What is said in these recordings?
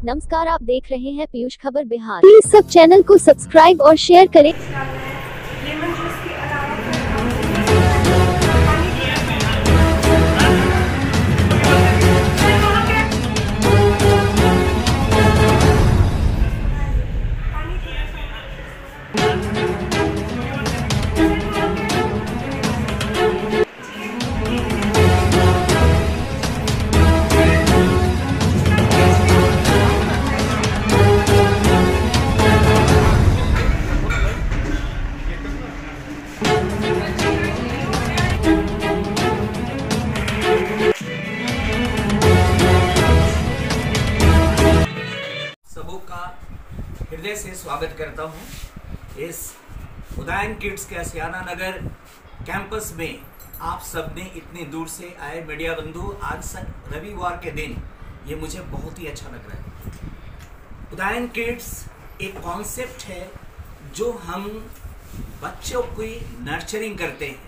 नमस्कार, आप देख रहे हैं पीयूष खबर बिहार। प्लीज सब चैनल को सब्सक्राइब और शेयर करें। सबों का हृदय से स्वागत करता हूं। इस उदयन किड्स के आसियाना नगर कैंपस में आप सबने इतनी दूर से आए मीडिया बंधु, आज रविवार के दिन ये मुझे बहुत ही अच्छा लग रहा है। उदयन किड्स एक कॉन्सेप्ट है जो हम बच्चों की नर्चरिंग करते हैं।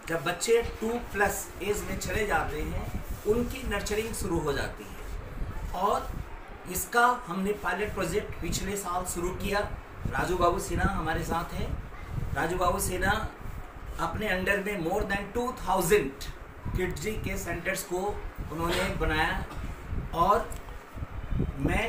जब बच्चे 2+ एज में चले जाते हैं उनकी नर्चरिंग शुरू हो जाती है और इसका हमने पायलट प्रोजेक्ट पिछले साल शुरू किया। राजू बाबू सिन्हा हमारे साथ हैं। राजू बाबू सिन्हा अपने अंडर में मोर देन 2000 किड्जी के सेंटर्स को उन्होंने बनाया और मैं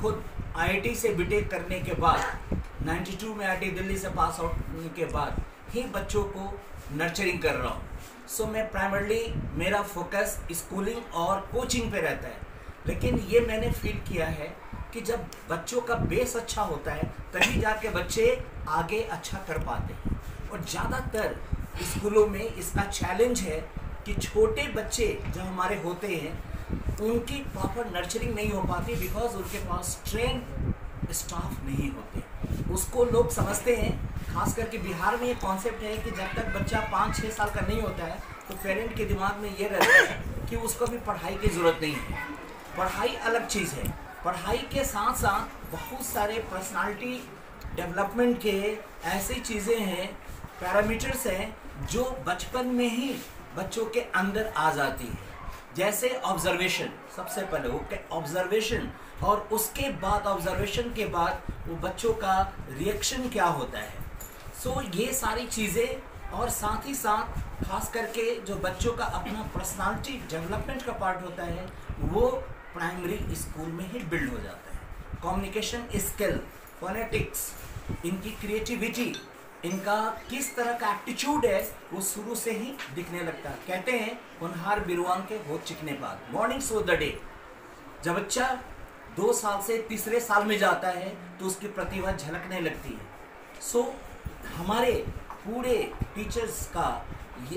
खुद आईआईटी से बीटेक करने के बाद 92 में आईआईटी दिल्ली से पास आउट होने के बाद ही बच्चों को नर्चरिंग कर रहा हूँ। सो मैं प्राइमरली मेरा फोकस स्कूलिंग और कोचिंग पे रहता है, लेकिन ये मैंने फील किया है कि जब बच्चों का बेस अच्छा होता है तभी जाके बच्चे आगे अच्छा कर पाते हैं। और ज़्यादातर स्कूलों में इसका चैलेंज है कि छोटे बच्चे जब हमारे होते हैं उनकी प्रॉपर नर्चरिंग नहीं हो पाती बिकॉज उनके पास ट्रेन स्टाफ नहीं होते। उसको लोग समझते हैं, खास करके बिहार में ये कॉन्सेप्ट है कि जब तक बच्चा 5-6 साल का नहीं होता है तो पेरेंट के दिमाग में ये रहता है कि उसको भी पढ़ाई की ज़रूरत नहीं है। पढ़ाई अलग चीज़ है, पढ़ाई के साथ साथ बहुत सारे पर्सनालिटी डेवलपमेंट के ऐसी चीज़ें हैं, पैरामीटर्स हैं जो बचपन में ही बच्चों के अंदर आ जाती है। जैसे ऑब्जर्वेशन, सबसे पहले वो ऑब्जर्वेशन और उसके बाद ऑब्जर्वेशन के बाद वो बच्चों का रिएक्शन क्या होता है। सो ये सारी चीज़ें और साथ ही साथ खास करके जो बच्चों का अपना पर्सनालिटी डेवलपमेंट का पार्ट होता है वो प्राइमरी स्कूल में ही बिल्ड हो जाता है। कम्युनिकेशन स्किल, फोनेटिक्स, इनकी क्रिएटिविटी, इनका किस तरह का एप्टीट्यूड है वो शुरू से ही दिखने लगता है। कहते हैं होनहार बिरुआं के हो चिकने बाद, मॉर्निंग सो द डे। जब बच्चा 2 साल से तीसरे साल में जाता है तो उसकी प्रतिभा झलकने लगती है। सो हमारे पूरे टीचर्स का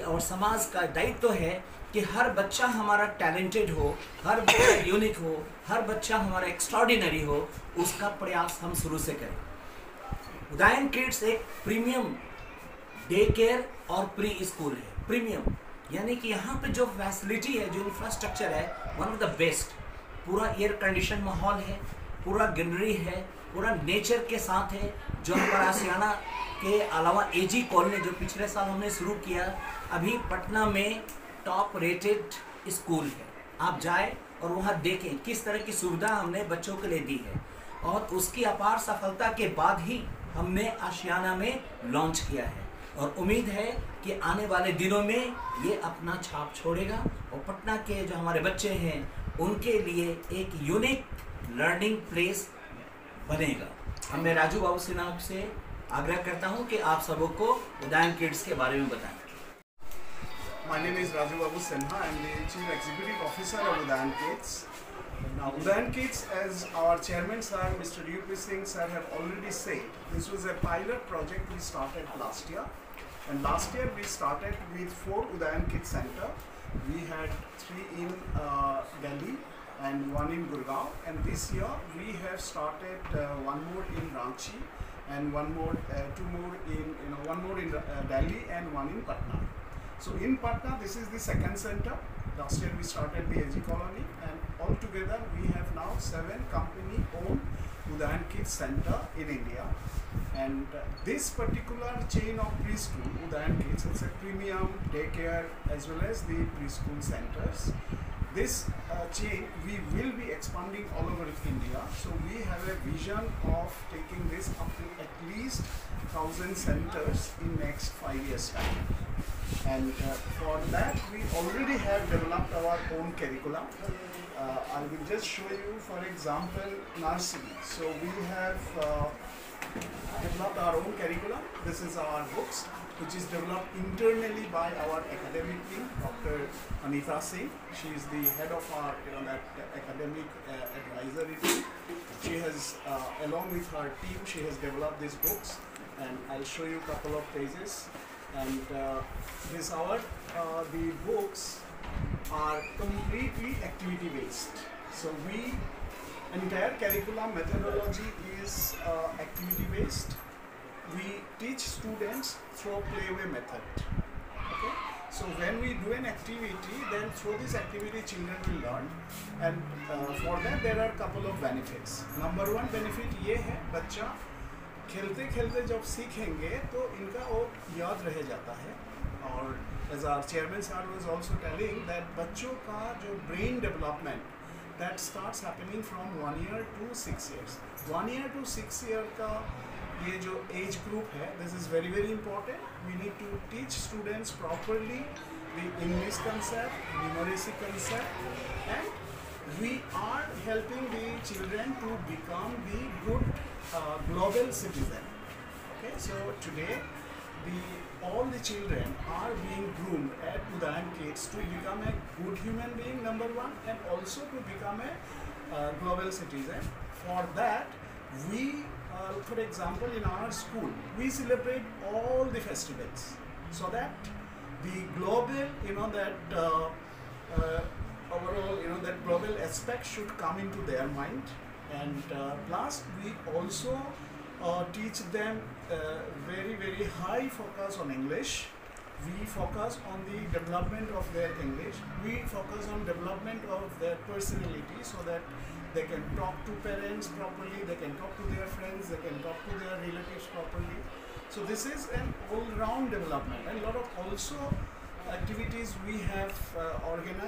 और समाज का दायित्व है कि हर बच्चा हमारा टैलेंटेड हो, हर बच्चा यूनिक हो, हर बच्चा हमारा एक्स्ट्राऑर्डिनरी हो, उसका प्रयास हम शुरू से करें। उदयन किड्स एक प्रीमियम डे केयर और प्री स्कूल है। प्रीमियम यानी कि यहाँ पे जो फैसिलिटी है, जो इंफ्रास्ट्रक्चर है, वन ऑफ द बेस्ट। पूरा एयर कंडीशन माहौल है, पूरा ग्रीनरी है, पूरा नेचर के साथ है। जो हमारा आसियाना के अलावा एजी कॉलोनी जो पिछले साल हमने शुरू किया, अभी पटना में टॉप रेटेड स्कूल है। आप जाएं और वहाँ देखें किस तरह की सुविधा हमने बच्चों के लिए दी है और उसकी अपार सफलता के बाद ही हमने आशियाना में लॉन्च किया है। और उम्मीद है कि आने वाले दिनों में ये अपना छाप छोड़ेगा और पटना के जो हमारे बच्चे हैं उनके लिए एक यूनिक लर्निंग प्लेस बनेगा। अब मैं राजू बाबू सिन्हा से आग्रह करता हूँ कि आप सबों को उदयन किड्स के बारे में बताएं। My name is Raju Babu Sinha. I am the Chief Executive Officer of Udayan Kids. Now, Udayan Kids, as our Chairman Sir, Mr. U.P. Singh Sir, have already said, this was a pilot project we started last year. And last year we started with 4 Udayan Kids Center. We had 3 in Delhi and 1 in Gurgaon. And this year we have started 1 more in Ranchi and 1 more, 2 more in, 1 more in Delhi and 1 in Patna. So in Patna, this is the second center. Last year we started the AG Colony, and altogether we have now 7 company-owned Udayan Kids Center in India. And this particular chain of preschool, Udayan Kids, it's a premium daycare as well as the preschool centers. this chain we will be expanding all over India. So we have a vision of taking this up to at least 1,000 centers in next 5 years time. And for that we already have developed our own curriculum. I will just show you, for example, nursery. So we have developed our own curriculum. This is our books, which is developed internally by our academic team, Dr. Anita Singh. She is the head of our that academic advisory team. She has, along with her team, she has developed these books, and I'll show you a couple of pages. And this hour, the books are completely activity based. So entire curriculum methodology is activity based. We teach students through play-way method. Okay? So when we do an activity, then through this activity children will learn, and for that there are a couple of benefits. Number one benefit ये है, बच्चा खेलते खेलते जब सीखेंगे तो इनका वो याद रह जाता है. और as our chairman sir was also telling that बच्चों का जो brain development that starts happening from 1 year to 6 years. 1 year to 6 year का ये जो एज ग्रुप है, this is very very important. We need to teach students properly the English concept, numeracy concept, and we are helping the children to become the good global citizen. Okay, so today all the children are being groomed at Udayan Kids to become a good human being, number one, and also to become a global citizen. For that, we, for example, in our school, we celebrate all the festivals, so that the global, overall, that global aspect should come into their mind. And plus we also teach them very very high focus on English. We focus on the development of their English. We focus on development of their personality, so that they can talk to parents properly, they can talk to their friends, they can talk to their relatives properly. So this is an all-round development, and a lot of also activities we have organized.